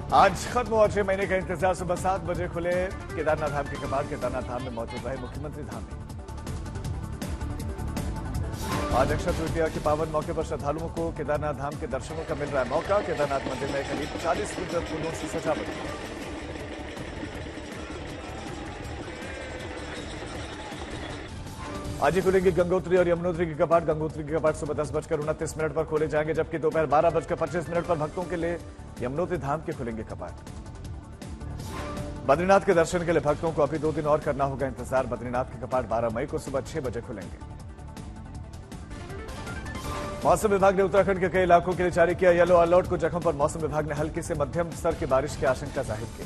आज खत्म हुआ 6 महीने का इंतजार। सुबह 7 बजे खुले केदारनाथ धाम के कपाट। केदारनाथ धाम में मौजूद रहे मुख्यमंत्री धाम में। आज अक्षय तृतीया के पावन मौके पर श्रद्धालुओं को केदारनाथ धाम के दर्शनों का मिल रहा है मौका। केदारनाथ मंदिर में करीब 40 मीटर फूलों से सजावट। आज ही खुलेंगे गंगोत्री और यमुनोत्री के कपाट। गंगोत्री के कपाट सुबह 10:29 पर खोले जाएंगे, जबकि दोपहर 12:25 पर भक्तों के लिए यमुनोत्री धाम के खुलेंगे कपाट। बद्रीनाथ के दर्शन के लिए भक्तों को अभी 2 दिन और करना होगा इंतजार। बद्रीनाथ के कपाट 12 मई को सुबह 6 बजे खुलेंगे। मौसम विभाग ने उत्तराखंड के कई इलाकों के लिए जारी किया येलो अलर्ट। कुछ जगहों पर मौसम विभाग ने हल्की से मध्यम स्तर की बारिश की आशंका जाहिर की।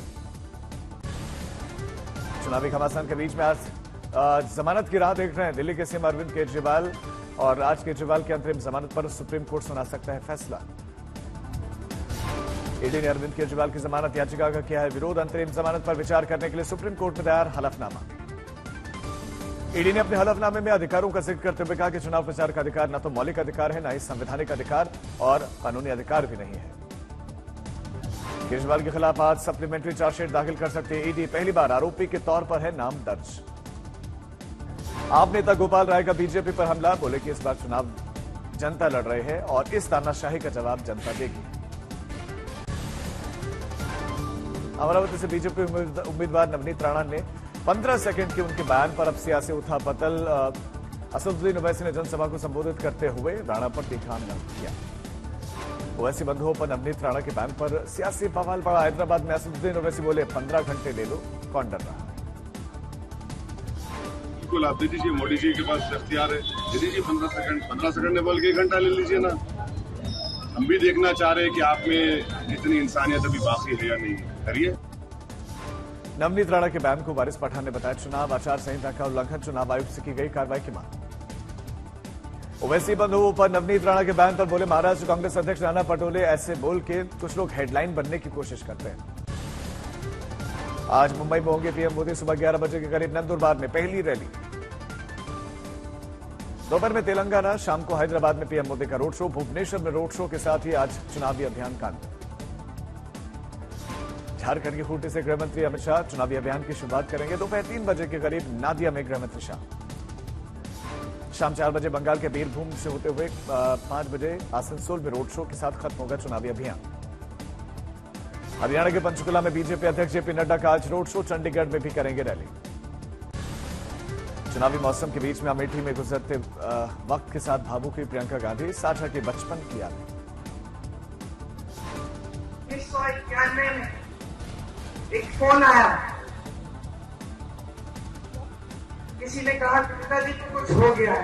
चुनावी घमासान के बीच में आज जमानत की राह देख रहे हैं दिल्ली के सीएम अरविंद केजरीवाल, और आज केजरीवाल की अंतरिम जमानत पर सुप्रीम कोर्ट सुना सकता है फैसला। ईडी ने अरविंद केजरीवाल की जमानत याचिका का किया है विरोध। अंतरिम जमानत पर विचार करने के लिए सुप्रीम कोर्ट में तैयार हलफनामा। ईडी ने अपने हलफनामे में अधिकारों का जिक्र करते हुए कहा कि चुनाव प्रचार का अधिकार न तो मौलिक अधिकार है, न ही संवैधानिक अधिकार और कानूनी अधिकार भी नहीं है। केजरीवाल के खिलाफ आज सप्लीमेंट्री चार्जशीट दाखिल कर सकती है ईडी। पहली बार आरोपी के तौर पर है नाम दर्ज। आप नेता गोपाल राय का बीजेपी पर हमला। बोले कि इस बार चुनाव जनता लड़ रही है और इस तानाशाही का जवाब जनता देगी। अमरावती से बीजेपी उम्मीदवार नवनीत राणा ने 15 सेकंड के उनके बयान पर अब सियासी उथापतल। असदुद्दीन ओवैसी ने जनसभा को संबोधित करते हुए राणा पर तीखा हमला किया। ओवैसी बंधुओं पर नवनीत राणा के बयान पर सियासी बवाल बढ़ा। हैदराबाद में असदुद्दीन ओवैसी बोले 15 घंटे ले लो, कौन डर रहा है। आप दे दीजिए, मोदी जी के पास इख्तियार है, दे दीजिए 15 सेकंड ने बोल के 1 घंटा ले लीजिए ना। हम भी देखना चाह रहे हैं कि आप में इतनी इंसानियत अभी बाकी है या नहीं। करिए। नवनीत राणा के बयान को वारिस पठान ने बताया चुनाव आचार संहिता का उल्लंघन, चुनाव आयुक्त से की गई कार्रवाई की मांग। ओवैसी बंधुओं पर नवनीत राणा के बयान पर बोले महाराष्ट्र कांग्रेस अध्यक्ष नाना पटोले ऐसे बोल के कुछ लोग हेडलाइन बनने की कोशिश करते हैं। आज मुंबई में होंगे पीएम मोदी। सुबह 11 बजे के करीब नंदुरबार में पहली रैली। दोपहर में तेलंगाना, शाम को हैदराबाद में पीएम मोदी का रोड शो। भुवनेश्वर में रोड शो के साथ ही आज चुनावी अभियान का अंत। झारखंड की खूंटी से गृहमंत्री अमित शाह चुनावी अभियान की शुरुआत करेंगे। दोपहर 3 बजे के करीब नादिया में गृहमंत्री शाह। शाम 4 बजे बंगाल के बीरभूम से होते हुए 5 बजे आसनसोल में रोड शो के साथ खत्म होगा चुनावी अभियान। हरियाणा के पंचकुला में बीजेपी अध्यक्ष जेपी नड्डा का आज रोड शो। चंडीगढ़ में भी करेंगे रैली। चुनावी मौसम के बीच में अमेठी में गुजरते वक्त के साथ भावुक हुई प्रियंका गांधी। साझा की बचपन की यादें। 1991 में एक फोन आया, किसी ने कहा कि पिताजी को कुछ हो गया है,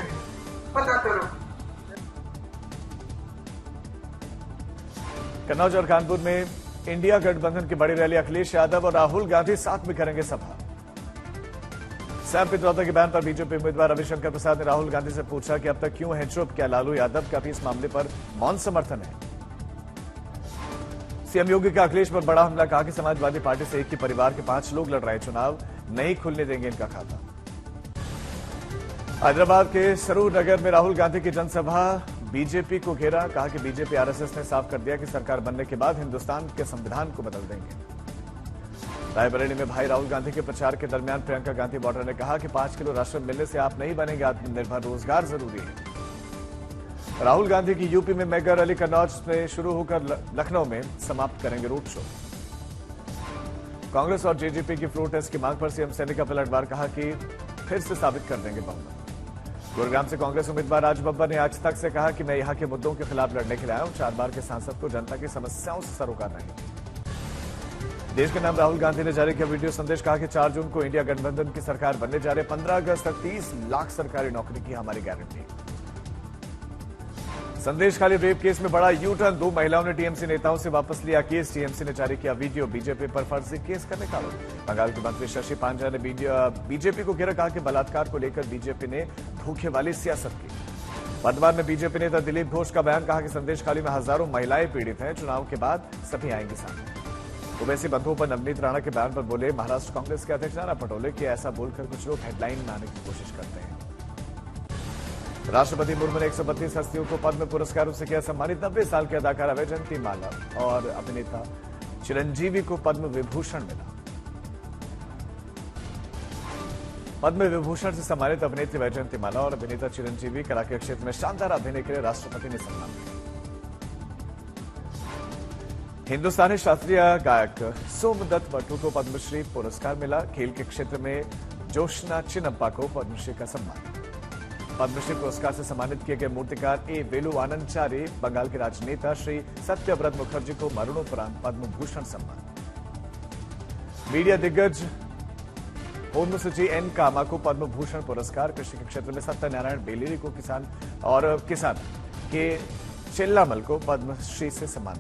पता करो। कन्नौज और कानपुर में इंडिया गठबंधन की बड़ी रैली। अखिलेश यादव और राहुल गांधी साथ में करेंगे सभा। सैम पित्रोदा के बयान पर बीजेपी उम्मीदवार रविशंकर प्रसाद ने राहुल गांधी से पूछा कि अब तक क्यों है चुप, क्या लालू यादव का भी इस मामले पर मौन समर्थन है। सीएम योगी का अखिलेश पर बड़ा हमला। कहा कि समाजवादी पार्टी से एक ही परिवार के 5 लोग लड़ रहे हैं चुनाव, नहीं खुलने देंगे इनका खाता। हैदराबाद के सरूर नगर में राहुल गांधी की जनसभा। बीजेपी को घेरा। कहा कि बीजेपी आरएसएस ने साफ कर दिया कि सरकार बनने के बाद हिंदुस्तान के संविधान को बदल देंगे। रायबरेली में भाई राहुल गांधी के प्रचार के दरमियान प्रियंका गांधी वाड्रा ने कहा कि 5 किलो राशन मिलने से आप नहीं बनेंगे आत्मनिर्भर, रोजगार जरूरी है। राहुल गांधी की यूपी में मेगा रैली। कन्नौज में शुरू होकर लखनऊ में समाप्त करेंगे रोड शो। कांग्रेस और जेजेपी की फ्लोर टेस्ट की मांग पर सीएम सैनी का पलटवार। कहा कि फिर से साबित कर देंगे बहुमत। गुरुग्राम से कांग्रेस उम्मीदवार राज बब्बर ने आज तक से कहा कि मैं यहां के मुद्दों के खिलाफ लड़ने के लिए आया हूं। 4 बार के सांसद को जनता की समस्याओं से सरोकार नहीं। देश के नाम राहुल गांधी ने जारी किया वीडियो संदेश। कहा कि 4 जून को इंडिया गठबंधन की सरकार बनने जा रहे। 15 अगस्त तक 30 लाख सरकारी नौकरी की हमारी गारंटी। संदेश खाली रेप केस में बड़ा यू टर्न। 2 महिलाओं ने टीएमसी नेताओं से वापस लिया केस। टीएमसी ने जारी किया वीडियो। बीजेपी पर फर्जी केस करने का आरोप। बंगाल के मंत्री शशि पांजा ने बीजेपी को घेरा। कहा कि बलात्कार को लेकर बीजेपी ने धोखे वाली सियासत की। वर्तमान में बीजेपी नेता दिलीप घोष का बयान। कहा कि संदेश खाली में हजारों महिलाएं पीड़ित हैं, चुनाव के बाद सभी आएंगी सामने। ओवैसी बंधुओं पर नवनीत राणा के बयान पर बोले महाराष्ट्र कांग्रेस के अध्यक्ष नाना पटोले कि ऐसा बोलकर कुछ लोग हेडलाइन में आने की कोशिश करते हैं। राष्ट्रपति मुर्मू ने 132 हस्तियों को पद्म पुरस्कारों से किया सम्मानित। 90 साल के अदाकारा वैजयंती माला और अभिनेता चिरंजीवी को पद्म विभूषण मिला। पद्म विभूषण से सम्मानित अभिनेत्री वैजयंतीमाला और अभिनेता चिरंजीवी कला के क्षेत्र में शानदार अभिनय के लिए राष्ट्रपति ने सम्मान दिया। हिंदुस्तानी शास्त्रीय गायक सोमदत्त बट्टू को पद्मश्री पुरस्कार मिला। खेल के क्षेत्र में जोशना चिन्नप्पा को पद्मश्री का सम्मान। पद्मश्री पुरस्कार से सम्मानित किए गए मूर्तिकार ए वेलु आनंदचारी बंगाल के राजनेता श्री सत्यव्रत मुखर्जी को मरणोपरांत पद्म भूषण सम्मान। मीडिया दिग्गज होमसुची एन कामा को पद्म भूषण पुरस्कार। कृषि के क्षेत्र में सत्यनारायण बेलेरी को किसान के चेल्लामल को पद्मश्री से सम्मान।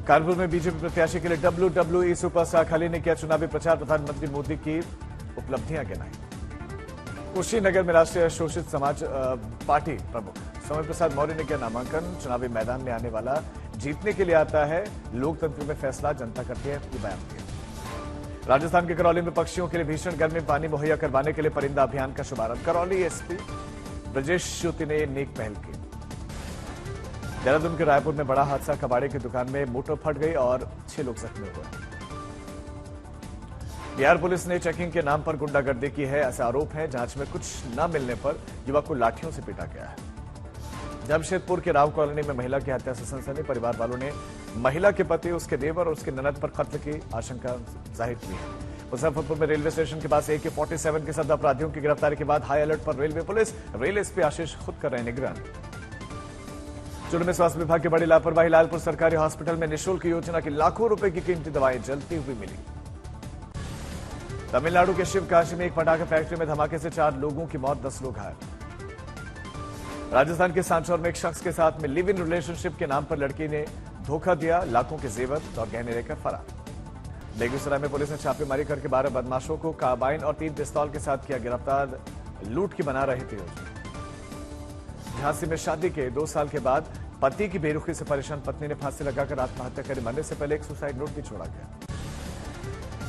कानपुर में बीजेपी प्रत्याशी के लिए WWE सुपरस्टार खली ने किया चुनावी प्रचार। प्रधानमंत्री मोदी की उपलब्धियां गिनाई। कुशीनगर में राष्ट्रीय शोषित समाज पार्टी प्रमुख समय प्रसाद मौर्य ने किया नामांकन। चुनावी मैदान में आने वाला जीतने के लिए आता है, लोकतंत्र में फैसला जनता करती है, ये बयान दिया। राजस्थान के करौली में पक्षियों के लिए भीषण गर्मी में पानी मुहैया करवाने के लिए परिंदा अभियान का शुभारंभ। करौली एसपी ब्रजेश ज्योति ने नेक पहल की। देहरादून के रायपुर में बड़ा हादसा। कबाड़े की दुकान में मोटर फट गई और 6 लोग जख्मी हुए। बिहार पुलिस ने चेकिंग के नाम पर गुंडागर्दी की है, ऐसा आरोप है। जांच में कुछ न मिलने पर युवक को लाठियों से पीटा गया है। जमशेदपुर के राव कॉलोनी में महिला की हत्या से सनसनी। परिवार वालों ने महिला के पति, उसके देवर और उसके ननद पर कत्ल की आशंका जाहिर की है। मुजफ्फरपुर में रेलवे स्टेशन के पास AK-47 के साथ अपराधियों की गिरफ्तारी के बाद हाई अलर्ट पर रेलवे पुलिस। रेल एसपी आशीष खुद कर रहे निगरानी। चुरू में स्वास्थ्य विभाग की बड़ी लापरवाही। लालपुर सरकारी हॉस्पिटल में निःशुल्क योजना की लाखों रुपए की कीमती दवाएं जलती हुई मिली। तमिलनाडु के शिवकाशी में एक पटाखा फैक्ट्री में धमाके से 4 लोगों की मौत, 10 लोग घायल। राजस्थान के सांचौर में एक शख्स के साथ में लिव इन रिलेशनशिप के नाम पर लड़की ने धोखा दिया, लाखों के जेवर और गहने लेकर फरार। बेगूसराय में पुलिस ने छापेमारी करके 12 बदमाशों को कार्बाइन और 3 पिस्तौल के साथ किया गिरफ्तार। लूट की बना रहे थे योजना। झांसी में शादी के 2 साल के बाद पति की बेरुखी से परेशान पत्नी ने फांसी लगाकर आत्महत्या कर मरने से पहले एक सुसाइड नोट भी छोड़ा गया।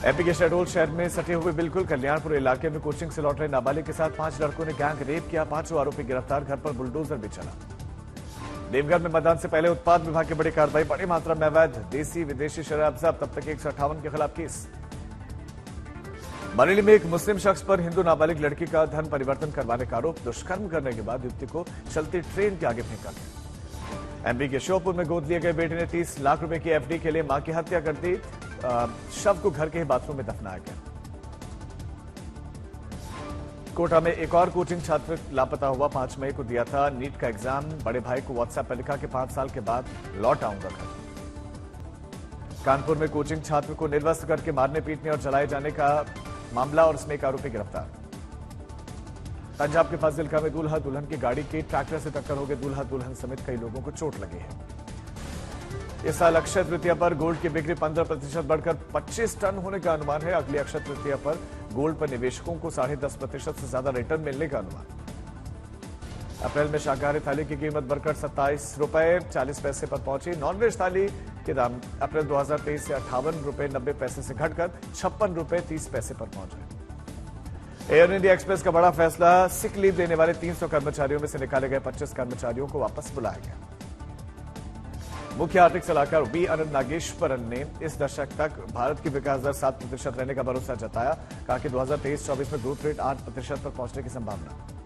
एमपी के शहडोल शहर में सटे हुए बिल्कुल कल्याणपुर इलाके में कोचिंग से लौट रहे नाबालिग के साथ 5 लड़कों ने गैंग रेप किया। 5 आरोपी गिरफ्तार। घर पर बुलडोजर भी चला। देवघर में मतदान से पहले उत्पाद विभाग की बड़ी कार्रवाई। बड़ी मात्रा में अवैध देसी विदेशी शराब जब्त। तब तक 158 के खिलाफ केस। बरेली में एक मुस्लिम शख्स पर हिंदू नाबालिग लड़की का धन परिवर्तन करवाने का आरोप। दुष्कर्म करने के बाद युवती को चलती ट्रेन के आगे फेंका गया। एमपी के श्योपुर में गोद लिए गए बेटे ने 30 लाख रुपए की एफडी के लिए मां की हत्या कर दी। शव को घर के ही बाथरूम में दफनाया गया। कोटा में एक और कोचिंग छात्र लापता हुआ। 5 मई को दिया था नीट का एग्जाम। बड़े भाई को व्हाट्सएप पर लिखा कि 5 साल के बाद लौट आऊंगा घर। कानपुर में कोचिंग छात्र को निर्वस्त्र करके मारने पीटने और जलाए जाने का मामला और इसमें एक आरोपी गिरफ्तार। पंजाब के फाजिलका में दूल्हा दुल्हन की गाड़ी के ट्रैक्टर से टक्कर हो गई। दूल्हा दुल्हन समेत कई लोगों को चोट लगी है। इस साल अक्षय तृतीया पर गोल्ड की बिक्री 15% बढ़कर 25 टन होने का अनुमान है। अगली अक्षय तृतीया पर गोल्ड पर निवेशकों को 10.5% से ज्यादा रिटर्न मिलने का अनुमान। अप्रैल में शाकाहारी थाली की कीमत बढ़कर 27 रुपए 40 पैसे पर पहुंची। नॉनवेज थाली के दाम अप्रैल 2023 से 58 रुपए 90 पैसे से घटकर 56 रुपए 30 पैसे पर पहुंचे। एयर इंडिया एक्सप्रेस का बड़ा फैसला। सिक लीव देने वाले 300 कर्मचारियों में से निकाले गए 25 कर्मचारियों को वापस बुलाया गया। मुख्य आर्थिक सलाहकार बी अनंत नागेश्वरन ने इस दशक तक भारत की विकास दर 7% रहने का भरोसा जताया। कहा कि 2023-24 में ग्रोथ रेट 8% पर पहुंचने की संभावना।